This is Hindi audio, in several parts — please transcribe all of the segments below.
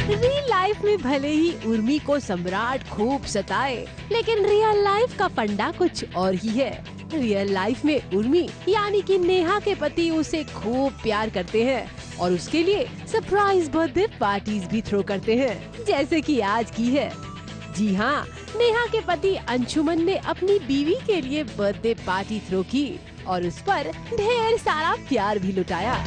रियल लाइफ में भले ही उर्मी को सम्राट खूब सताए, लेकिन रियल लाइफ का फंडा कुछ और ही है। रियल लाइफ में उर्मी यानी कि नेहा के पति उसे खूब प्यार करते हैं और उसके लिए सरप्राइज बर्थडे पार्टीज भी थ्रो करते हैं, जैसे कि आज की है। जी हाँ, नेहा के पति अंशुमन ने अपनी बीवी के लिए बर्थडे पार्टी थ्रो की और उस पर ढेर सारा प्यार भी लुटाया।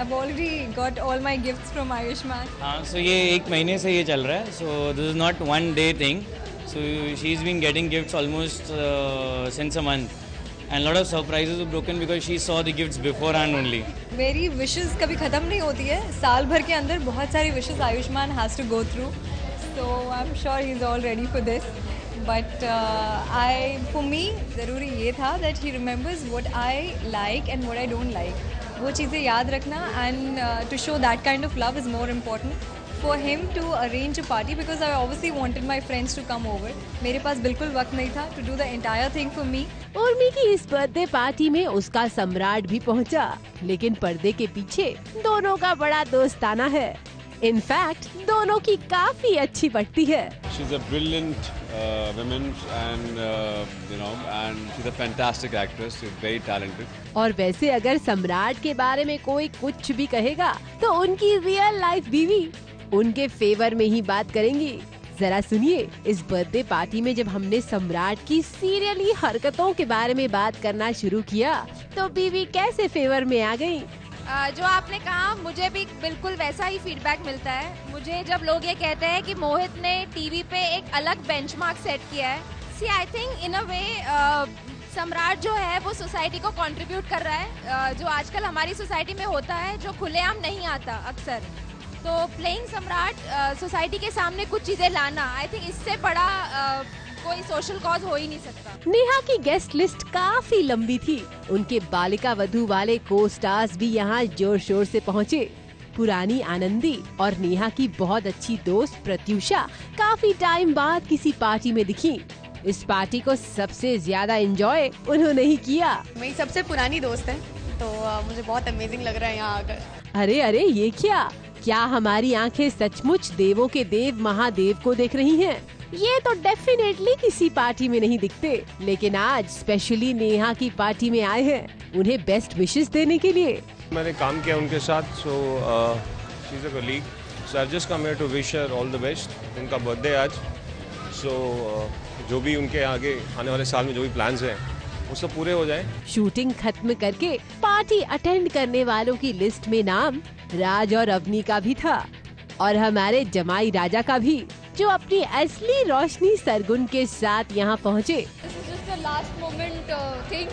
I've already got all my gifts from Ayushman. हाँ, so ये एक महीने से ये चल रहा है. So this is not one day thing. So she's been getting gifts almost since a month, and lot of surprises were broken because she saw the gifts beforehand only. मेरी wishes कभी खत्म नहीं होती है. साल भर के अंदर बहुत सारी wishes Ayushman has to go through. So I'm sure he's all ready for this. But for me ज़रूरी ये था that he remembers what I like and what I don't like. वो चीज़ें याद रखना and to show that kind of love is more important for him to arrange a party because I obviously wanted my friends to come over. मेरे पास बिल्कुल वक्त नहीं था to do the entire thing for me. Urmi की इस बर्थडे पार्टी में उसका सम्राट भी पहुंचा, लेकिन पर्दे के पीछे दोनों का बड़ा दोस्ताना है। इनफैक्ट दोनों की काफी अच्छी पटती है। She's a brilliant woman and and she's a fantastic actress. She's very talented. और वैसे अगर सम्राट के बारे में कोई कुछ भी कहेगा तो उनकी रियल लाइफ बीवी उनके फेवर में ही बात करेंगी। जरा सुनिए, इस बर्थडे पार्टी में जब हमने सम्राट की सीरियली हरकतों के बारे में बात करना शुरू किया तो बीवी कैसे फेवर में आ गई। जो आपने कहा मुझे भी बिल्कुल वैसा ही फीडबैक मिलता है। मुझे जब लोग ये कहते हैं कि मोहित ने टीवी पे एक अलग बेंचमार्क सेट किया है, सी आई थिंक इन अ वे सम्राट जो है वो सोसाइटी को कंट्रीब्यूट कर रहा है, जो आजकल हमारी सोसाइटी में होता है, जो खुलेआम नहीं आता अक्सर। तो प्लेइंग सम्राट सोसाइटी के सामने कुछ चीजें लाना, आई थिंक इससे बड़ा कोई सोशल कॉज हो ही नहीं सकता। नेहा की गेस्ट लिस्ट काफी लंबी थी। उनके बालिका वधू वाले को स्टार्स भी यहाँ जोर शोर से पहुँचे। पुरानी आनंदी और नेहा की बहुत अच्छी दोस्त प्रत्युषा काफी टाइम बाद किसी पार्टी में दिखी। इस पार्टी को सबसे ज्यादा एंजॉय उन्होंने ही किया। मेरी सबसे पुरानी दोस्त है तो मुझे बहुत अमेजिंग लग रहा है यहाँ आकर। अरे अरे, ये क्या हमारी आंखें सचमुच देवों के देव महादेव को देख रही हैं? ये तो डेफिनेटली किसी पार्टी में नहीं दिखते, लेकिन आज स्पेशली नेहा की पार्टी में आए हैं उन्हें बेस्ट विशेस देने के लिए। मैंने काम किया उनके साथ, so she's a colleague. So I've just come here to wish her all the best. उनका बर्थडे आज, so जो भी उनके आगे आने वाले साल में जो भी प्लान्स हैं वो सब पूरे हो जाए। शूटिंग खत्म करके पार्टी अटेंड करने वालों की लिस्ट में नाम राज और अवनी का भी था और हमारे जमाई राजा का भी, जो अपनी असली रोशनी सरगुन के साथ यहाँ पहुँचे। This is just a last moment thing,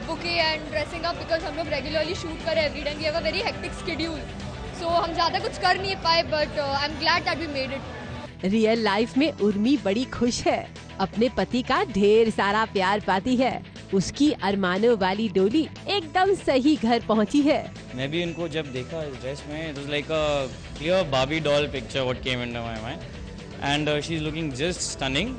bouquet and dressing up because हम लोग रेगुलरली शूट कर every day, we have a very hectic schedule, so हम ज्यादा कुछ कर नहीं पाए, but I'm glad that we made it. Real life में उर्मी बड़ी खुश है, अपने पति का ढेर सारा प्यार पाती है। उसकी अरमानों वाली डोली एकदम सही घर पहुंची है। मैं भी इनको जब देखा इस ड्रेस में, it was like a clear Barbie doll picture what came into my mind, and she's looking just stunning.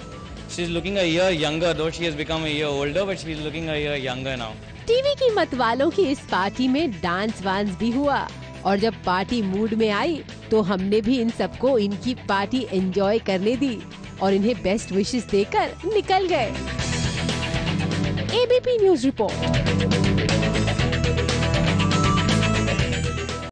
She's looking a year younger, though she has become a year older, but she's looking a year younger now. TV की मत वालों की इस पार्टी में डांस वांस भी हुआ और जब पार्टी मूड में आई तो हमने भी इन सबको इनकी पार्टी एंजॉय करने दी और इन्हें बेस्ट विशेस देकर निकल गए। ABP news report.